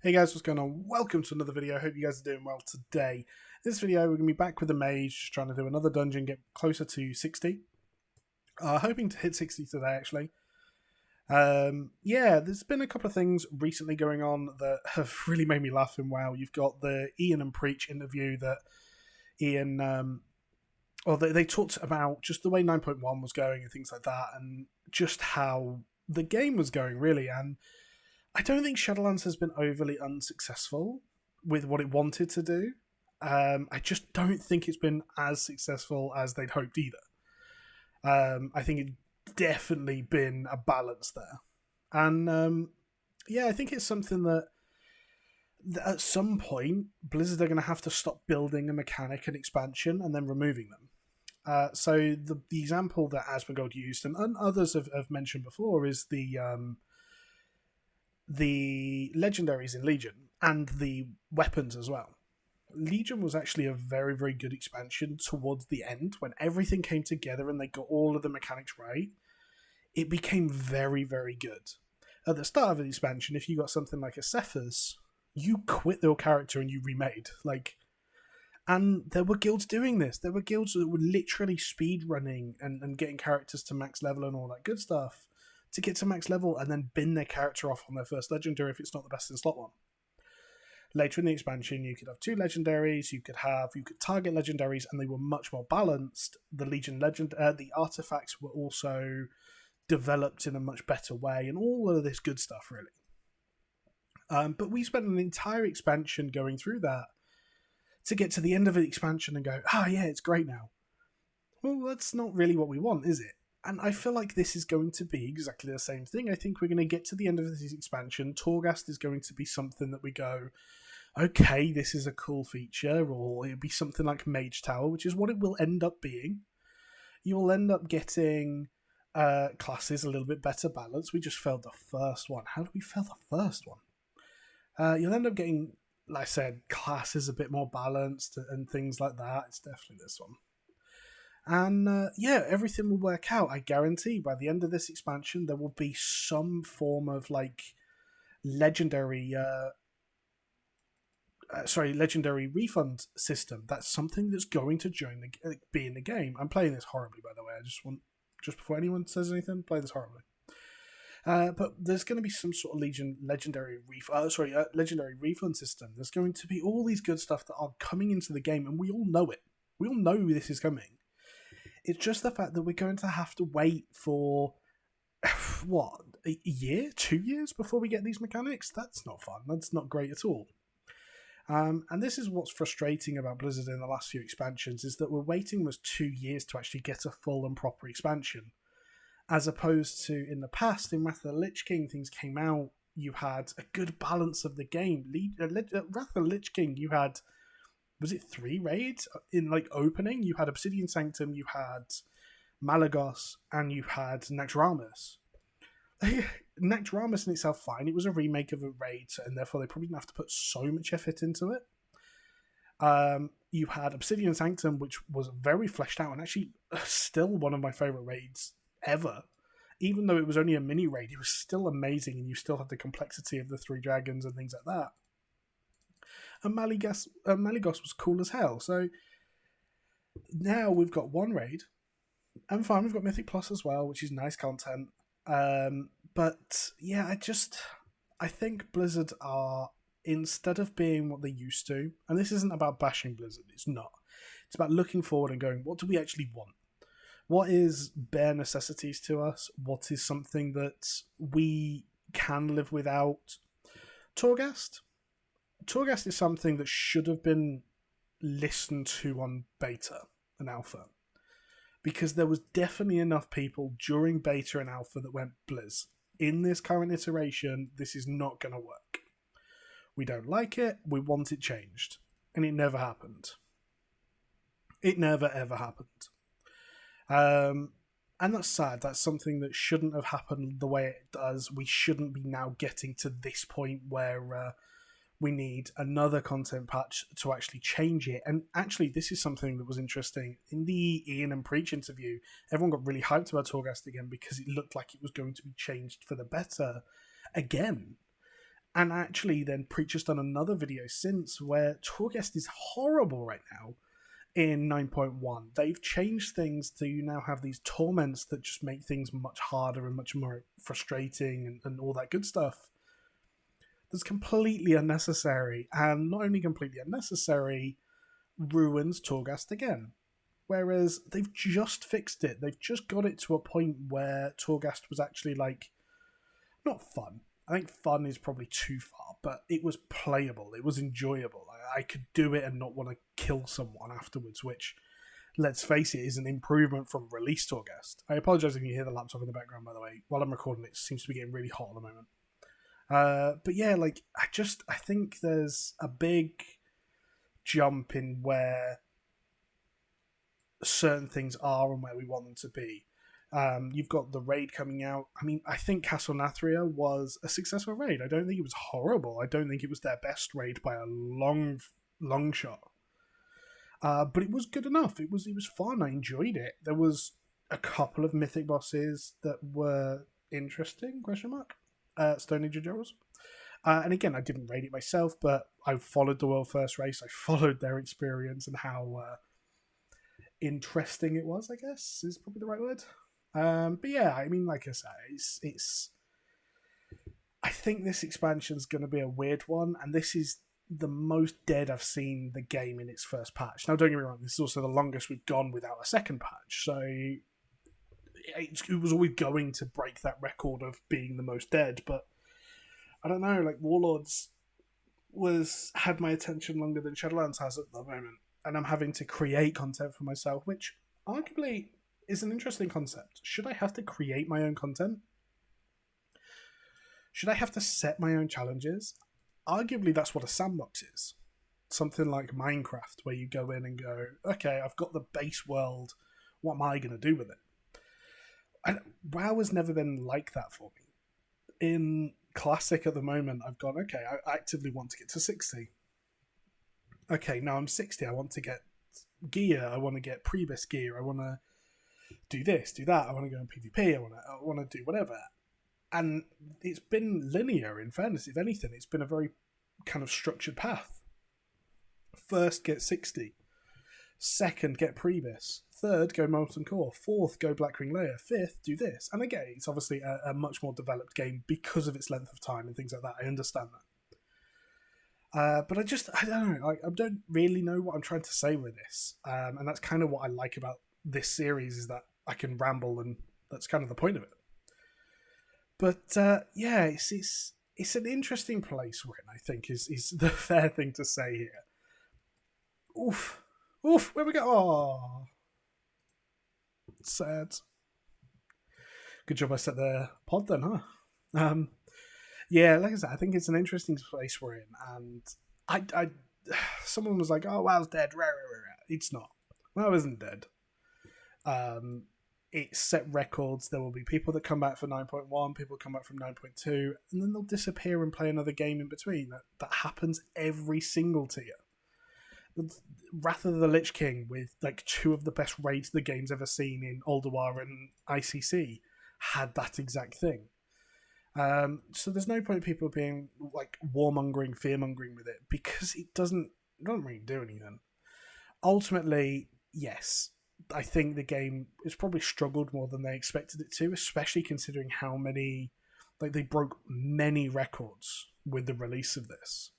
Hey guys, what's going on? Welcome to another video. Hope you guys are doing well today. This video, we're going to be back with the mage, just trying to do another dungeon, get closer to 60. Hoping to hit 60 today, actually. Yeah, there's been a couple of things recently going on that have really made me laugh in WoW. You've got the Ian and Preach interview that Ian, they talked about just the way 9.1 was going and things like that, and just how the game was going, really, and I don't think Shadowlands has been overly unsuccessful with what it wanted to do. I just don't think it's been as successful as they'd hoped either. I think it's definitely been a balance there. And I think it's something that at some point, Blizzard are going to have to stop building a mechanic and expansion and then removing them. So the example that Asmongold used, and others have mentioned before, is the legendaries in Legion and the weapons as well. Legion was actually a very, very good expansion towards the end when everything came together and they got all of the mechanics right. It became very, very good. At the start of the expansion, if you got something like a Cephas, you quit your character and you remade. And there were guilds doing this. There were guilds that were literally speed running and getting characters to max level and all that good stuff to get to max level and then bin their character off on their first legendary if it's not the best in slot one. Later in the expansion, you could have two legendaries, you could target legendaries, and they were much more balanced. The the artifacts were also developed in a much better way, and all of this good stuff, really. But we spent an entire expansion going through that to get to the end of the expansion and go, yeah, it's great now. Well, that's not really what we want, is it? And I feel like this is going to be exactly the same thing. I think we're going to get to the end of this expansion. Torghast is going to be something that we go, okay, this is a cool feature, or it'll be something like Mage Tower, which is what it will end up being. You will end up getting classes a little bit better balanced. We just failed the first one. How did we fail the first one? You'll end up getting, like I said, classes a bit more balanced and things like that. It's definitely this one. And everything will work out. I guarantee by the end of this expansion, there will be some form of legendary refund system. That's something that's going to be in the game. I'm playing this horribly, by the way. Just before anyone says anything, play this horribly. But there's going to be some sort of legendary refund system. There's going to be all these good stuff that are coming into the game, and we all know it. We all know this is coming. It's just the fact that we're going to have to wait for, a year, 2 years before we get these mechanics? That's not fun. That's not great at all. And this is what's frustrating about Blizzard in the last few expansions, is that we're waiting almost 2 years to actually get a full and proper expansion. As opposed to in the past, in Wrath of the Lich King, things came out, you had a good balance of the game. Wrath of the Lich King, you had... was it 3 raids in opening? You had Obsidian Sanctum, you had Malagos, and you had Naxxramas. Naxxramas in itself, fine. It was a remake of a raid, and therefore they probably didn't have to put so much effort into it. You had Obsidian Sanctum, which was very fleshed out, and actually still one of my favourite raids ever. Even though it was only a mini raid, it was still amazing, and you still had the complexity of the 3 dragons and things like that. And Malagos was cool as hell. So now we've got 1 raid. And fine, we've got Mythic Plus as well, which is nice content. But yeah, I think Blizzard are, instead of being what they used to, and this isn't about bashing Blizzard, it's not. It's about looking forward and going, what do we actually want? What is bare necessities to us? What is something that we can live without? Torghast is something that should have been listened to on beta and alpha, because there was definitely enough people during beta and alpha that went, Blizz, in this current iteration, this is not going to work. We don't like it. We want it changed. And it never happened. It never, ever happened. And that's sad. That's something that shouldn't have happened the way it does. We shouldn't be now getting to this point where we need another content patch to actually change it. And actually, this is something that was interesting. In the Ian and Preach interview, everyone got really hyped about Torghast again because it looked like it was going to be changed for the better again. And actually, then Preacher's done another video since where Torghast is horrible right now in 9.1. They've changed things to now have these torments that just make things much harder and much more frustrating and all that good stuff. That's completely unnecessary, and not only completely unnecessary, ruins Torghast again. Whereas they've just fixed it. They've just got it to a point where Torghast was actually like, not fun. I think fun is probably too far, but it was playable. It was enjoyable. I could do it and not want to kill someone afterwards, which, let's face it, is an improvement from release Torghast. I apologise if you hear the laptop in the background, by the way. While I'm recording, it seems to be getting really hot at the moment. But yeah, like, I think there's a big jump in where certain things are and where we want them to be. You've got the raid coming out. I mean, I think Castle Nathria was a successful raid. I don't think it was horrible. I don't think it was their best raid by a long shot. But it was good enough. It was fun. I enjoyed it. There was a couple of mythic bosses that were interesting, question mark. Stone Age Joes. And again, I didn't raid it myself, but I followed the World First Race. I followed their experience and how interesting it was, I guess, is probably the right word. But yeah, I mean, like I said, it's. I think this expansion's going to be a weird one, and this is the most dead I've seen the game in its first patch. Now, don't get me wrong, this is also the longest we've gone without a second patch, so it was always going to break that record of being the most dead. But I don't know, like Warlords had my attention longer than Shadowlands has at the moment, and I'm having to create content for myself, which arguably is an interesting concept. Should I have to create my own content? Should I have to set my own challenges? Arguably, that's what a sandbox is. Something like Minecraft, where you go in and go, okay, I've got the base world. What am I going to do with it? And WoW has never been like that for me. In Classic at the moment, I've gone, okay, I actively want to get to 60. Okay, now I'm 60. I want to get gear. I want to get Prebis gear. I want to do this, do that. I want to go in PvP. I want to do whatever. And it's been linear, in fairness. If anything, it's been a very kind of structured path. First, get 60. Second, get Prebis. Third, go Molten Core. Fourth, go Blackwing Layer. Fifth, do this. And again, it's obviously a much more developed game because of its length of time and things like that. I understand that. But I don't know. I don't really know what I'm trying to say with this. And that's kind of what I like about this series, is that I can ramble, and that's kind of the point of it. But yeah, it's an interesting place we're in, I think, is the fair thing to say here. Oof, where we go? Oh, sad. Good job I set the pod then, huh? Yeah, like I said, I think it's an interesting place we're in, and I someone was like, "Oh, WoW's dead." It's not. WoW isn't dead. It set records. There will be people that come back for 9.1, people come back from 9.2, and then they'll disappear and play another game in between. That happens every single tier. Wrath of the Lich King, with like two of the best raids the game's ever seen in Ulduar and ICC, had that exact thing. So there's no point in people being like warmongering, fearmongering with it, because it doesn't really do anything. Ultimately, yes, I think the game has probably struggled more than they expected it to, especially considering how many, like, they broke many records with the release of this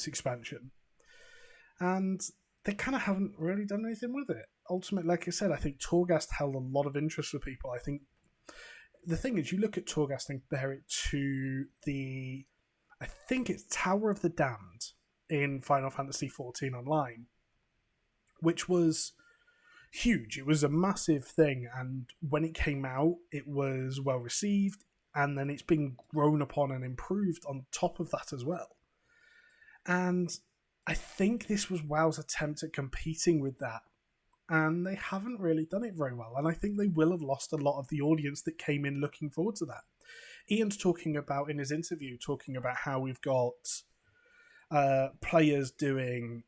expansion, and they kind of haven't really done anything with it. Ultimately, like I said, I think Torghast held a lot of interest for people. I think the thing is, you look at Torghast and compare it to I think it's Tower of the Damned in Final Fantasy XIV Online, which was huge. It was a massive thing, and when it came out, it was well received, and then it's been grown upon and improved on top of that as well. And I think this was WoW's attempt at competing with that, and they haven't really done it very well, and I think they will have lost a lot of the audience that came in looking forward to that. Ian's talking about, in his interview, how we've got players doing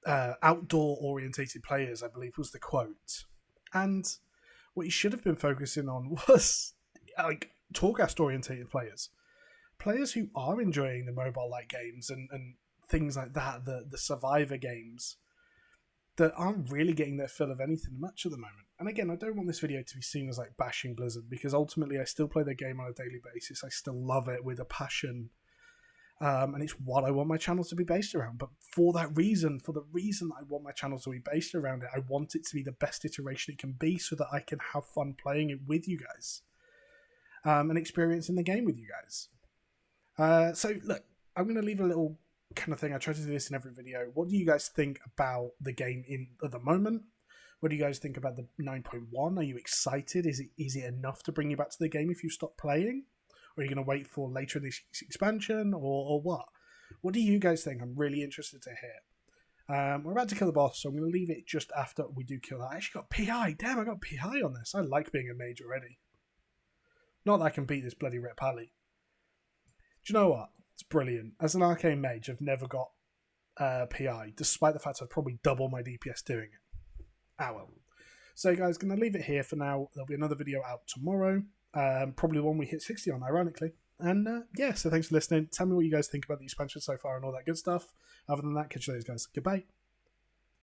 outdoor orientated players, I believe was the quote. And what you should have been focusing on was like Torghast orientated players players who are enjoying the mobile-like games and things like that, the survivor games, that aren't really getting their fill of anything much at the moment. And again, I don't want this video to be seen as like bashing Blizzard, because ultimately I still play their game on a daily basis. I still love it with a passion. And it's what I want my channel to be based around. But for the reason I want my channel to be based around it, I want it to be the best iteration it can be, so that I can have fun playing it with you guys, and experiencing the game with you guys. So look, I'm going to leave a little kind of thing. I try to do this in every video. What do you guys think about the game at the moment? What do you guys think about the 9.1? Are you excited? Is it enough to bring you back to the game if you stop playing? Or are you going to wait for later in this expansion, or what? What do you guys think? I'm really interested to hear. We're about to kill the boss, so I'm going to leave it just after we do kill that. I actually got PI. Damn, I got PI on this. I like being a mage already. Not that I can beat this bloody Rep Pally. Do you know what? It's brilliant. As an arcane mage, I've never got PI, despite the fact I'd probably double my DPS doing it. Ah well. So guys, going to leave it here for now. There'll be another video out tomorrow. Probably one we hit 60 on, ironically. And yeah, so thanks for listening. Tell me what you guys think about the expansion so far and all that good stuff. Other than that, catch you later, guys. Goodbye.